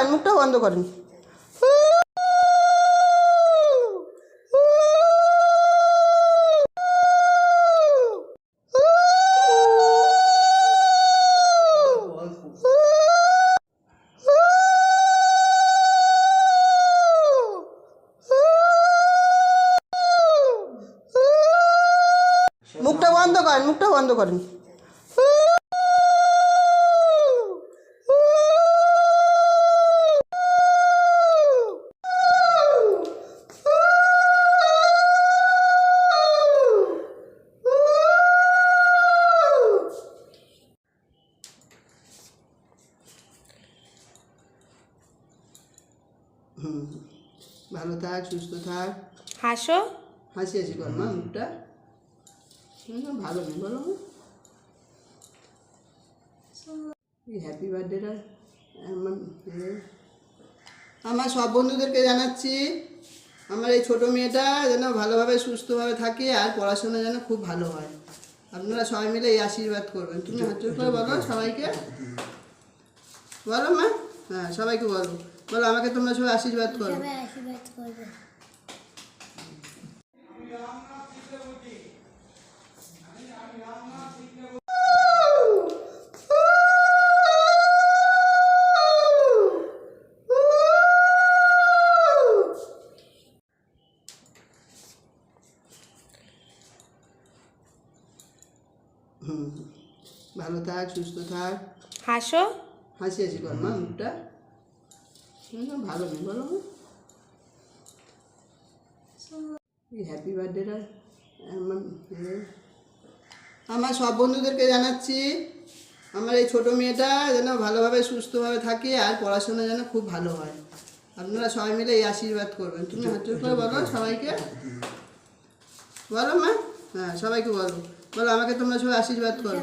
করেন, মুখটা বন্ধ করেন। মুখটা বন্ধ করেন, মুখটা বন্ধ করেন। ভালো থাক, সুস্থ থাক, হাসো। হাসি হাসি কর মা, মুখটা ভালো নেই বলো। হ্যাপি বার্থডেটা আমার সব বন্ধুদেরকে জানাচ্ছি, আমার এই ছোটো মেয়েটা যেন ভালোভাবে সুস্থভাবে থাকে আর পড়াশোনা যেন খুব ভালো হয়। আপনারা সবাই মিলে এই আশীর্বাদ করবেন। তুমি হাত জোড় করে বলো সবাইকে, বলো মা। হ্যাঁ, সবাইকে বলো, বলো আমাকে তোমরা সবাই আশীর্বাদ করো। ভালো থাক, সুস্থ থাক, হাসো। হাসি হাসি কর মা, মুখটা ভালো নেই বলো। হ্যাপি বার্থডেটা আমার সব বন্ধুদেরকে জানাচ্ছি, আমার এই ছোটো মেয়েটা যেন ভালোভাবে সুস্থভাবে থাকে আর পড়াশোনা যেন খুব ভালো হয়। আপনারা সবাই মিলে এই আশীর্বাদ করবেন। তুমি হাত জোড় করে বলো সবাইকে, বলো মা। হ্যাঁ, সবাইকে বলো, বলো আমাকে তোমরা সবাই আশীর্বাদ করো।